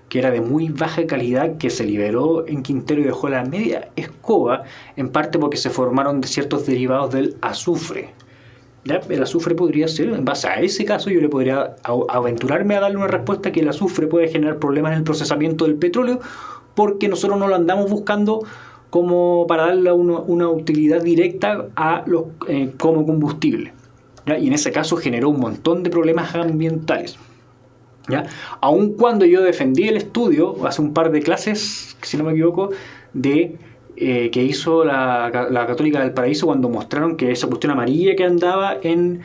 que era de muy baja calidad, que se liberó en Quintero y dejó la media escoba, en parte porque se formaron de ciertos derivados del azufre. ¿Ya? El azufre podría ser, en base a ese caso, yo le podría aventurarme a darle una respuesta que el azufre puede generar problemas en el procesamiento del petróleo, porque nosotros no lo andamos buscando como para darle una utilidad directa como combustible. ¿Ya? Y en ese caso generó un montón de problemas ambientales. ¿Ya? Aun cuando yo defendí el estudio hace un par de clases, si no me equivoco, que hizo la Católica del Paraíso, cuando mostraron que esa cuestión amarilla que andaba en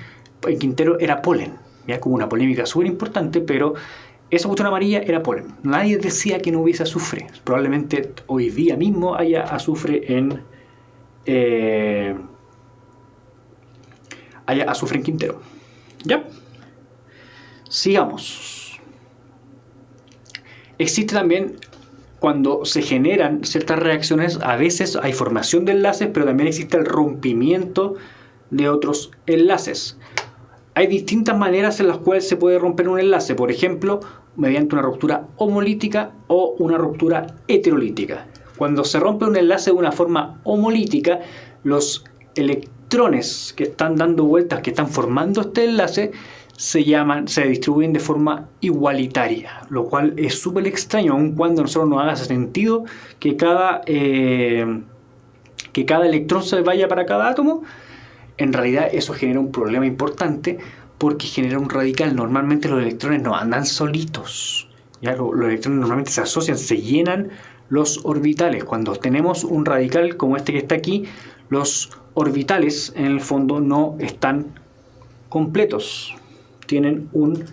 Quintero era polen. ¿Ya? Como una polémica súper importante, pero esa cuestión amarilla era polen. Nadie decía que no hubiese azufre. Probablemente hoy día mismo haya azufre en Quintero. ¿Ya? Sigamos. Existe también, cuando se generan ciertas reacciones, a veces hay formación de enlaces, pero también existe el rompimiento de otros enlaces. Hay distintas maneras en las cuales se puede romper un enlace, por ejemplo, mediante una ruptura homolítica o una ruptura heterolítica. Cuando se rompe un enlace de una forma homolítica, los electrones que están dando vueltas, que están formando este enlace, se distribuyen de forma igualitaria, lo cual es súper extraño, aun cuando a nosotros nos haga sentido que cada electrón se vaya para cada átomo. En realidad eso genera un problema importante porque genera un radical. Normalmente los electrones no andan solitos, ¿ya? Los electrones normalmente se asocian, se llenan los orbitales. Cuando tenemos un radical como este que está aquí, los orbitales en el fondo no están completos. Tienen un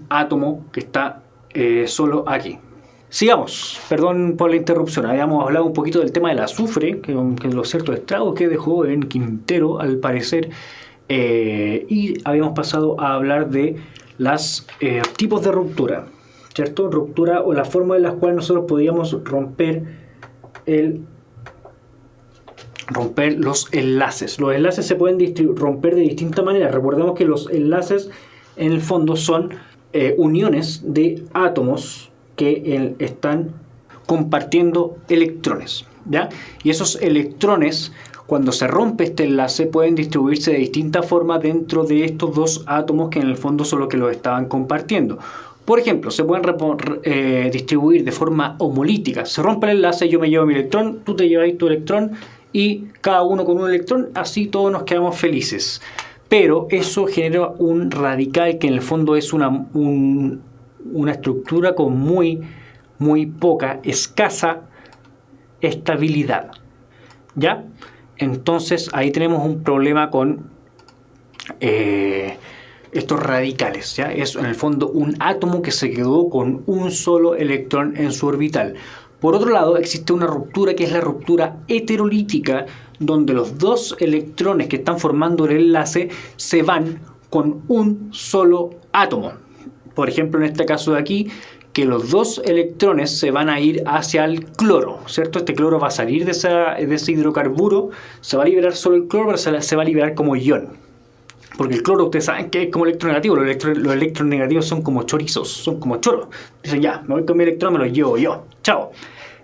átomo que está solo aquí. Sigamos, perdón por la interrupción. Habíamos hablado un poquito del tema del azufre, que los ciertos estragos que dejó en Quintero al parecer, y habíamos pasado a hablar de los tipos de ruptura, ¿cierto? Ruptura o la forma en la cual nosotros podíamos romper los enlaces. Los enlaces se pueden romper de distintas maneras. Recordemos que los enlaces en el fondo son uniones de átomos que están compartiendo electrones, ¿ya? Y esos electrones, cuando se rompe este enlace, pueden distribuirse de distintas formas dentro de estos dos átomos que en el fondo son los que los estaban compartiendo. Por ejemplo, se pueden distribuir de forma homolítica. Se rompe el enlace, yo me llevo mi electrón, tú te llevas tu electrón y cada uno con un electrón, así todos nos quedamos felices. Pero eso genera un radical que en el fondo es una estructura con muy poca, escasa estabilidad, ¿ya? Entonces ahí tenemos un problema con estos radicales, ¿ya? Es en el fondo un átomo que se quedó con un solo electrón en su orbital. Por otro lado, existe una ruptura que es la ruptura heterolítica, donde los dos electrones que están formando el enlace se van con un solo átomo. Por ejemplo, en este caso de aquí, que los dos electrones se van a ir hacia el cloro, ¿cierto? Este cloro va a salir de ese hidrocarburo, se va a liberar solo el cloro, pero se va a liberar como ion. Porque el cloro, ustedes saben que es como electronegativo, los electronegativos son como chorizos, son como choros. Dicen, ya, me voy con mi electrón, me lo llevo yo, chao.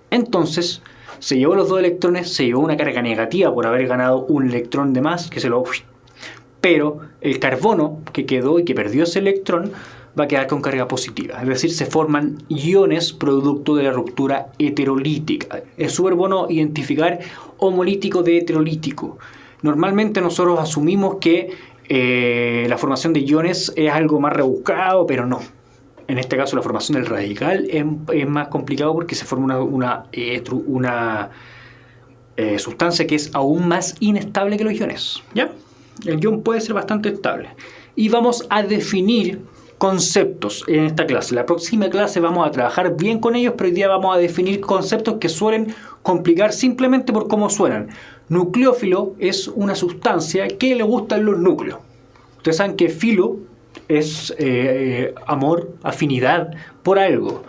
Entonces, se llevó los dos electrones, se llevó una carga negativa por haber ganado un electrón de más, pero el carbono que quedó y que perdió ese electrón va a quedar con carga positiva. Es decir, se forman iones producto de la ruptura heterolítica. Es súper bueno identificar homolítico de heterolítico. Normalmente nosotros asumimos que la formación de iones es algo más rebuscado, pero no. En este caso la formación del radical es más complicado porque se forma una sustancia que es aún más inestable que los iones, ¿ya? El ion puede ser bastante estable. Y vamos a definir conceptos en esta clase. La próxima clase vamos a trabajar bien con ellos, pero hoy día vamos a definir conceptos que suelen complicar simplemente por cómo suenan. Nucleófilo es una sustancia que le gustan los núcleos. Ustedes saben que filo es amor, afinidad por algo.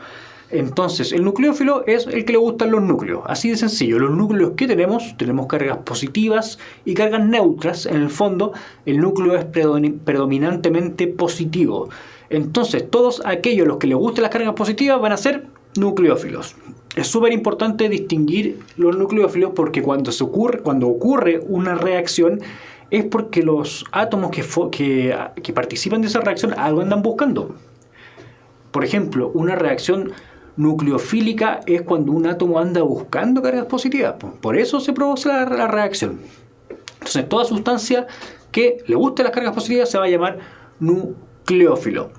Entonces, el nucleófilo es el que le gustan los núcleos. Así de sencillo. Los núcleos que tenemos cargas positivas y cargas neutras. En el fondo, el núcleo es predominantemente positivo. Entonces, todos aquellos los que les gusten las cargas positivas van a ser nucleófilos. Es súper importante distinguir los nucleófilos porque cuando ocurre una reacción es porque los átomos que participan de esa reacción algo andan buscando. Por ejemplo, una reacción nucleofílica es cuando un átomo anda buscando cargas positivas. Por eso se produce la reacción. Entonces, toda sustancia que le guste las cargas positivas se va a llamar nucleófilo.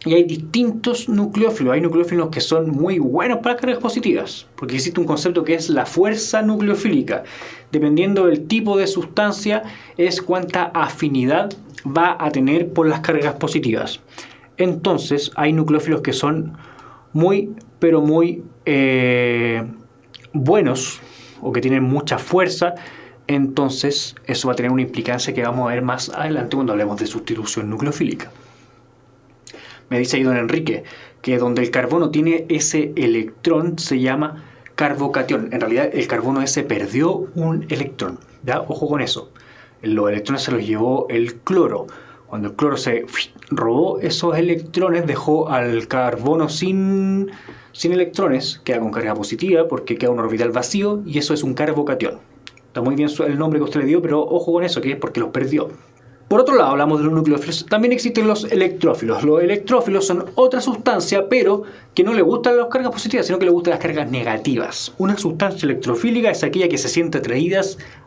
Y hay distintos nucleófilos. Hay nucleófilos que son muy buenos para cargas positivas, porque existe un concepto que es la fuerza nucleofílica. Dependiendo del tipo de sustancia, es cuánta afinidad va a tener por las cargas positivas. Entonces, hay nucleófilos que son muy buenos o que tienen mucha fuerza. Entonces, eso va a tener una implicancia que vamos a ver más adelante cuando hablemos de sustitución nucleofílica. Me dice ahí don Enrique que donde el carbono tiene ese electrón se llama carbocatión. En realidad el carbono ese perdió un electrón, ¿ya? Ojo con eso. Los electrones se los llevó el cloro. Cuando el cloro se robó esos electrones, dejó al carbono sin electrones, queda con carga positiva porque queda un orbital vacío y eso es un carbocatión. Está muy bien el nombre que usted le dio, pero ojo con eso, que es porque los perdió. Por otro lado, hablamos de los nucleófilos. También existen los electrófilos. Los electrófilos son otra sustancia, pero que no le gustan las cargas positivas, sino que le gustan las cargas negativas. Una sustancia electrofílica es aquella que se siente atraída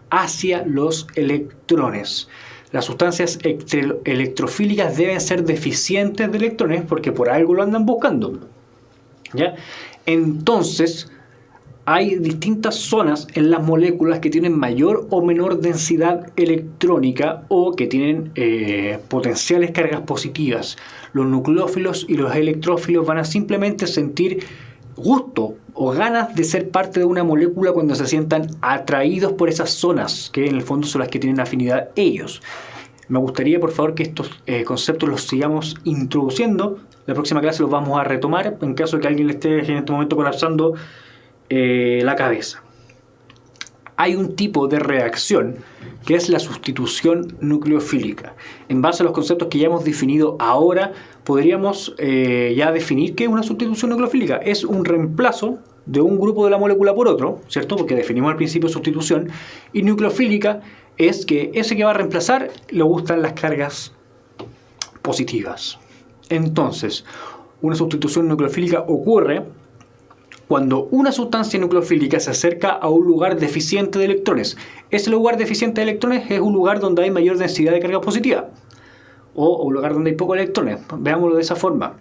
hacia los electrones. Las sustancias electrofílicas deben ser deficientes de electrones porque por algo lo andan buscando. ¿Ya? Entonces, hay distintas zonas en las moléculas que tienen mayor o menor densidad electrónica o que tienen potenciales cargas positivas. Los nucleófilos y los electrófilos van a simplemente sentir gusto o ganas de ser parte de una molécula cuando se sientan atraídos por esas zonas, que en el fondo son las que tienen afinidad ellos. Me gustaría, por favor, que estos conceptos los sigamos introduciendo. La próxima clase los vamos a retomar en caso de que alguien le esté en este momento colapsando la cabeza. Hay un tipo de reacción que es la sustitución nucleofílica. En base a los conceptos que ya hemos definido ahora, podríamos ya definir qué es una sustitución nucleofílica. Es un reemplazo de un grupo de la molécula por otro, ¿cierto? Porque definimos al principio sustitución. Y nucleofílica es que ese que va a reemplazar le gustan las cargas positivas. Entonces, una sustitución nucleofílica ocurre cuando una sustancia nucleofílica se acerca a un lugar deficiente de electrones. Ese lugar deficiente de electrones es un lugar donde hay mayor densidad de carga positiva o un lugar donde hay pocos electrones. Veámoslo de esa forma.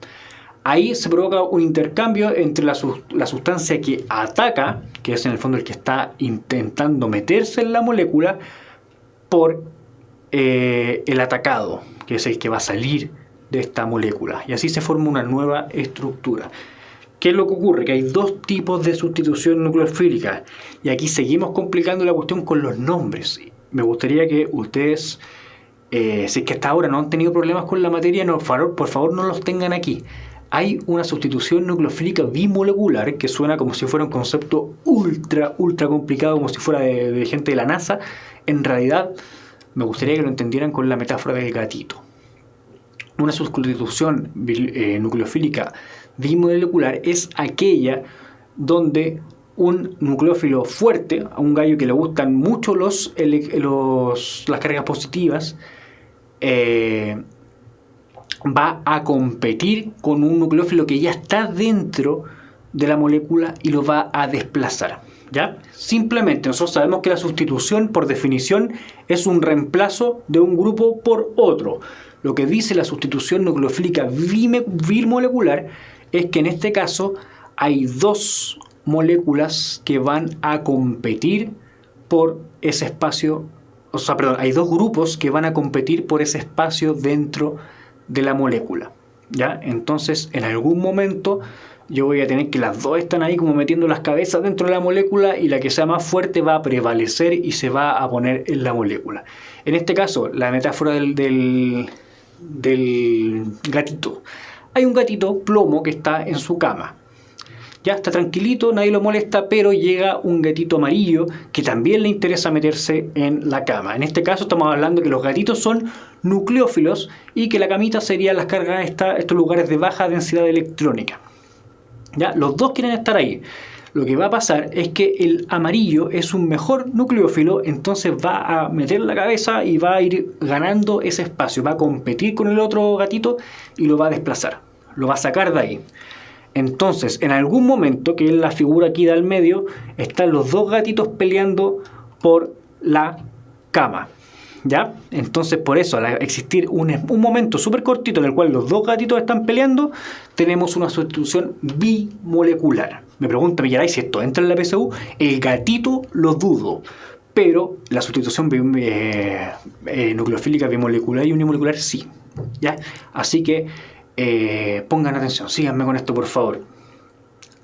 Ahí se provoca un intercambio entre la sustancia que ataca, que es en el fondo el que está intentando meterse en la molécula, por el atacado, que es el que va a salir de esta molécula. Y así se forma una nueva estructura. ¿Qué es lo que ocurre? Que hay dos tipos de sustitución nucleofílica. Y aquí seguimos complicando la cuestión con los nombres. Me gustaría que ustedes, si es que hasta ahora no han tenido problemas con la materia, por favor no los tengan aquí. Hay una sustitución nucleofílica bimolecular que suena como si fuera un concepto ultra complicado, como si fuera de gente de la NASA. En realidad, me gustaría que lo entendieran con la metáfora del gatito. Una sustitución nucleofílica bimolecular es aquella donde un nucleófilo fuerte, a un gallo que le gustan mucho las cargas positivas, va a competir con un nucleófilo que ya está dentro de la molécula y lo va a desplazar. ¿Ya? Simplemente nosotros sabemos que la sustitución, por definición, es un reemplazo de un grupo por otro. Lo que dice la sustitución nucleofílica bimolecular es que en este caso hay dos moléculas que van a competir por ese espacio, hay dos grupos que van a competir por ese espacio dentro de la molécula. ¿Ya? Entonces, en algún momento yo voy a tener que las dos están ahí como metiendo las cabezas dentro de la molécula y la que sea más fuerte va a prevalecer y se va a poner en la molécula. En este caso, la metáfora del gatito. Hay un gatito plomo que está en su cama. Ya está tranquilito, nadie lo molesta, pero llega un gatito amarillo que también le interesa meterse en la cama. En este caso estamos hablando que los gatitos son nucleófilos y que la camita sería las cargas estos lugares de baja densidad electrónica. ¿Ya? Los dos quieren estar ahí. Lo que va a pasar es que el amarillo es un mejor nucleófilo, entonces va a meter la cabeza y va a ir ganando ese espacio, va a competir con el otro gatito y lo va a desplazar, lo va a sacar de ahí. Entonces, en algún momento, que es la figura aquí del medio, están los dos gatitos peleando por la cama. ¿Ya? Entonces, por eso, al existir un momento súper cortito en el cual los dos gatitos están peleando, tenemos una sustitución bimolecular. Me pregunta Millaray si esto entra en la PSU. El gatito lo dudo, pero la sustitución nucleofílica bimolecular y unimolecular sí. ¿Ya? Así que pongan atención, síganme con esto por favor.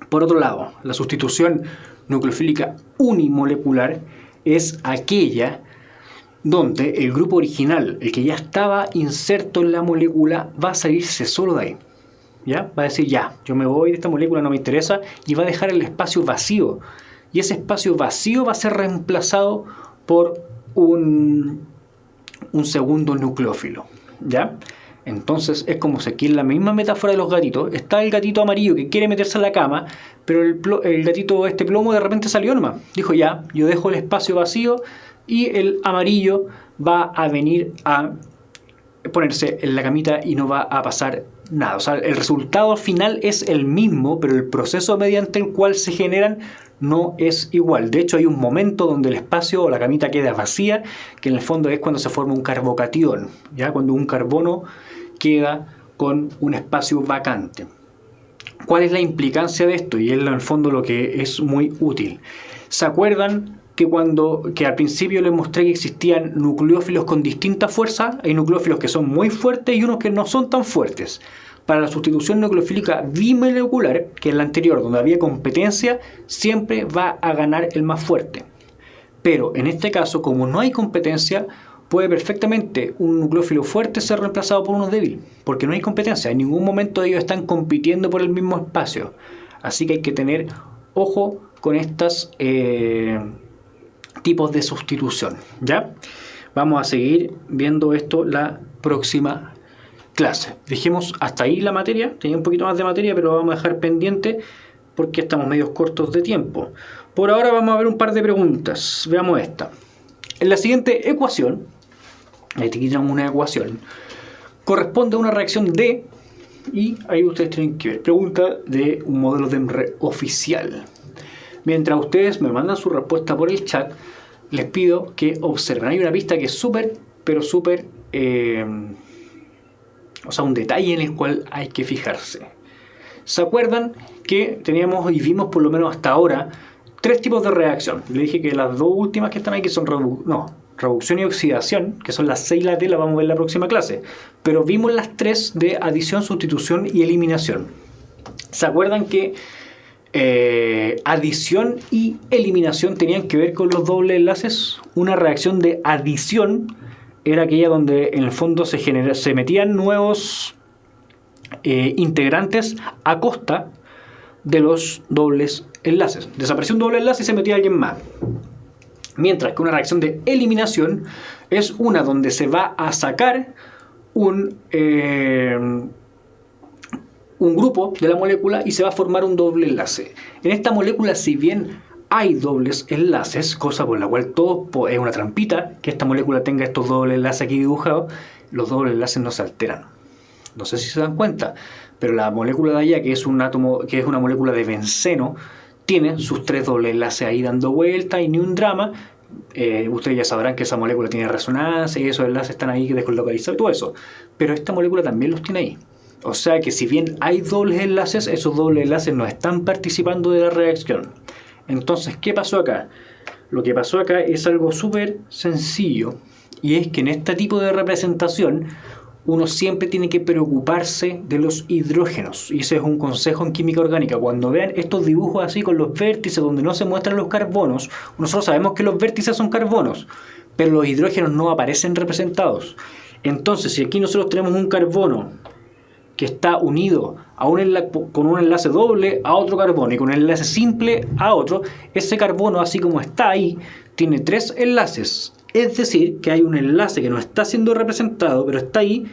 Por otro lado, la sustitución nucleofílica unimolecular es aquella donde el grupo original, el que ya estaba inserto en la molécula, va a salirse solo de ahí. ¿Ya? Va a decir, ya, yo me voy de esta molécula, no me interesa, y va a dejar el espacio vacío. Y ese espacio vacío va a ser reemplazado por un segundo nucleófilo. ¿Ya? Entonces es como si aquí en la misma metáfora de los gatitos está el gatito amarillo que quiere meterse en la cama, pero el gatito este plomo de repente salió nomás. Dijo ya, yo dejo el espacio vacío y el amarillo va a venir a ponerse en la camita y no va a pasar nada. O sea, el resultado final es el mismo, pero el proceso mediante el cual se generan no es igual. De hecho, hay un momento donde el espacio o la camita queda vacía, que en el fondo es cuando se forma un carbocatión, ¿ya? Cuando un carbono queda con un espacio vacante. ¿Cuál es la implicancia de esto? Y es en el fondo lo que es muy útil. ¿Se acuerdan que al principio les mostré que existían nucleófilos con distinta fuerza? Hay nucleófilos que son muy fuertes y unos que no son tan fuertes. Para la sustitución nucleofílica bimolecular, que es la anterior, donde había competencia, siempre va a ganar el más fuerte. Pero en este caso, como no hay competencia, puede perfectamente un nucleófilo fuerte ser reemplazado por uno débil, porque no hay competencia. En ningún momento ellos están compitiendo por el mismo espacio. Así que hay que tener ojo con estos tipos de sustitución, ¿ya? Vamos a seguir viendo esto la próxima clase. Dejemos hasta ahí la materia. Tenía un poquito más de materia, pero lo vamos a dejar pendiente porque estamos medio cortos de tiempo. Por ahora vamos a ver un par de preguntas. Veamos esta. En la siguiente ecuación, ahí tenemos una ecuación, corresponde a una reacción D, y ahí ustedes tienen que ver. Pregunta de un modelo de EMRE oficial. Mientras ustedes me mandan su respuesta por el chat, les pido que observen. Hay una pista que es súper, pero súper... o sea, un detalle en el cual hay que fijarse. ¿Se acuerdan que teníamos y vimos por lo menos hasta ahora 3 tipos de reacción? Le dije que las 2 últimas que están ahí, que son reducción y oxidación, que son las 6 y la D, las vamos a ver en la próxima clase. Pero vimos las 3 de adición, sustitución y eliminación. ¿Se acuerdan que adición y eliminación tenían que ver con los dobles enlaces? Una reacción de adición era aquella donde en el fondo se metían nuevos integrantes a costa de los dobles enlaces. Desapareció un doble enlace y se metía alguien más. Mientras que una reacción de eliminación es una donde se va a sacar un grupo de la molécula y se va a formar un doble enlace. En esta molécula, si bien hay dobles enlaces, cosa por la cual todo es una trampita, que esta molécula tenga estos dobles enlaces aquí dibujados, los dobles enlaces no se alteran. No sé si se dan cuenta, pero la molécula de allá, que es un átomo, que es una molécula de benceno, tiene sus 3 dobles enlaces ahí dando vuelta y ni un drama. Ustedes ya sabrán que esa molécula tiene resonancia y esos enlaces están ahí deslocalizados y todo eso. Pero esta molécula también los tiene ahí. O sea que si bien hay dobles enlaces, esos dobles enlaces no están participando de la reacción. Entonces, ¿qué pasó acá? Lo que pasó acá es algo súper sencillo, y es que en este tipo de representación uno siempre tiene que preocuparse de los hidrógenos, y ese es un consejo en química orgánica. Cuando vean estos dibujos así con los vértices donde no se muestran los carbonos, nosotros sabemos que los vértices son carbonos, pero los hidrógenos no aparecen representados. Entonces, si aquí nosotros tenemos un carbono que está unido a con un enlace doble a otro carbono y con un enlace simple a otro, ese carbono, así como está ahí, tiene 3 enlaces. Es decir, que hay un enlace que no está siendo representado, pero está ahí,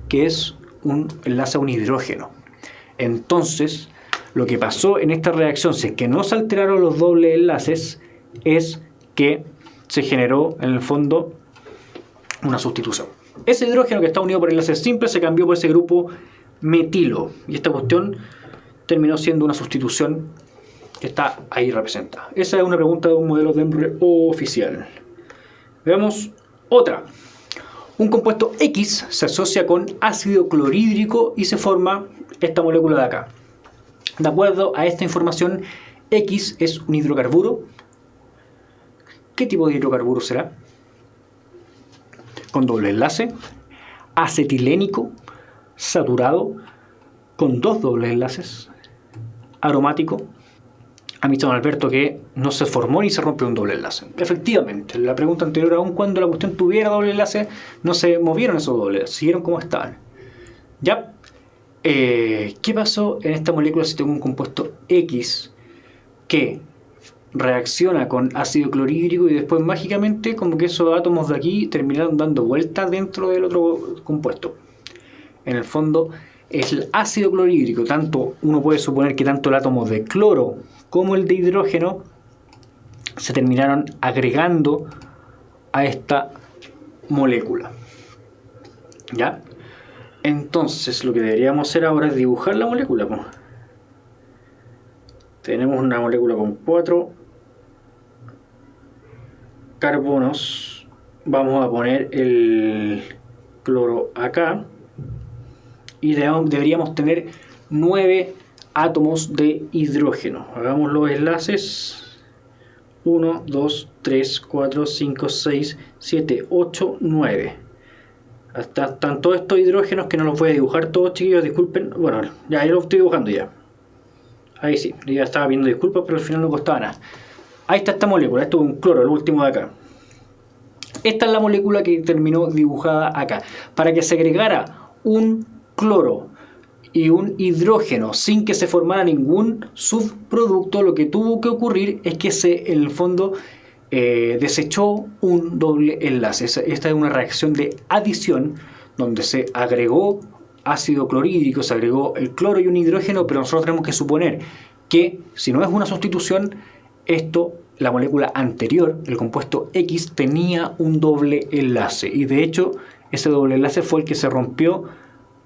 que es un enlace a un hidrógeno. Entonces, lo que pasó en esta reacción, si es que no se alteraron los dobles enlaces, es que se generó, en el fondo, una sustitución. Ese hidrógeno que está unido por enlaces simples se cambió por ese grupo metilo, y esta cuestión terminó siendo una sustitución que está ahí representada. Esa es una pregunta de un modelo de EMRE oficial. Veamos otra. Un compuesto X se asocia con ácido clorhídrico y se forma esta molécula de acá. De acuerdo a esta información, X es un hidrocarburo. ¿Qué tipo de hidrocarburo será? Con doble enlace, acetilénico, saturado, con 2 dobles enlaces, aromático. A mí, don Alberto, que no se formó ni se rompió un doble enlace. Efectivamente, la pregunta anterior, aún cuando la cuestión tuviera doble enlace, no se movieron esos dobles, siguieron como estaban. ¿Ya? ¿Qué pasó en esta molécula si tengo un compuesto X que reacciona con ácido clorhídrico y después mágicamente como que esos átomos de aquí terminaron dando vuelta dentro del otro compuesto? en el fondo es el ácido clorhídrico. Tanto uno puede suponer que tanto el átomo de cloro como el de hidrógeno se terminaron agregando a esta molécula. ¿Ya? Entonces lo que deberíamos hacer ahora es dibujar la molécula. Tenemos una molécula con 4 carbonos. Vamos a poner el cloro acá. Y deberíamos tener 9 átomos de hidrógeno. Hagamos los enlaces. 1, 2, 3, 4, 5, 6, 7, 8, 9. Están todos estos hidrógenos que no los voy a dibujar todos, chiquillos, disculpen. Bueno, ya los estoy dibujando ya. Ahí sí, ya estaba pidiendo disculpas, pero al final no costaba nada. Ahí está esta molécula, esto es un cloro, el último de acá. Esta es la molécula que terminó dibujada acá. Para que se agregara un cloro y un hidrógeno sin que se formara ningún subproducto, lo que tuvo que ocurrir es que en el fondo desechó un doble enlace. Esta es una reacción de adición donde se agregó ácido clorhídrico, se agregó el cloro y un hidrógeno, pero nosotros tenemos que suponer que si no es una sustitución, la molécula anterior, el compuesto X, tenía un doble enlace, y de hecho ese doble enlace fue el que se rompió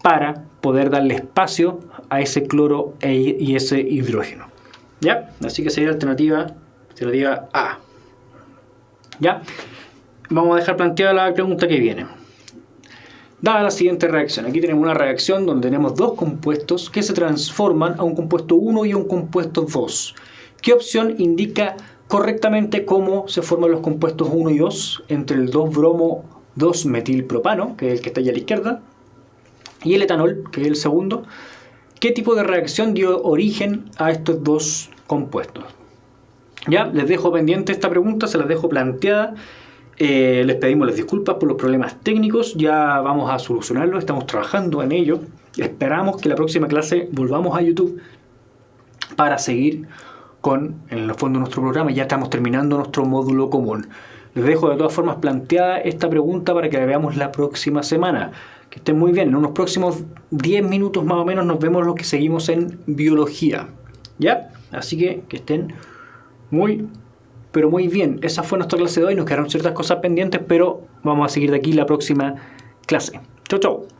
para poder darle espacio a ese cloro y ese hidrógeno. ¿Ya? Así que sería alternativa A. ¿Ya? Vamos a dejar planteada la pregunta que viene. Dada la siguiente reacción, aquí tenemos una reacción donde tenemos dos compuestos que se transforman a un compuesto 1 y un compuesto 2. ¿Qué opción indica correctamente cómo se forman los compuestos 1 y 2 entre el 2-bromo 2-metilpropano, que es el que está allá a la izquierda, y el etanol, que es el segundo? ¿Qué tipo de reacción dio origen a estos dos compuestos? Ya, les dejo pendiente esta pregunta, se las dejo planteada. Les pedimos las disculpas por los problemas técnicos, ya vamos a solucionarlo, estamos trabajando en ello. Esperamos que la próxima clase volvamos a YouTube para seguir con, en el fondo, nuestro programa. Ya estamos terminando nuestro módulo común. Les dejo de todas formas planteada esta pregunta para que la veamos la próxima semana. Que estén muy bien, en unos próximos 10 minutos más o menos nos vemos los que seguimos en biología. ¿Ya? Así que estén muy, pero muy bien. Esa fue nuestra clase de hoy, nos quedaron ciertas cosas pendientes, pero vamos a seguir de aquí la próxima clase. Chau, chau.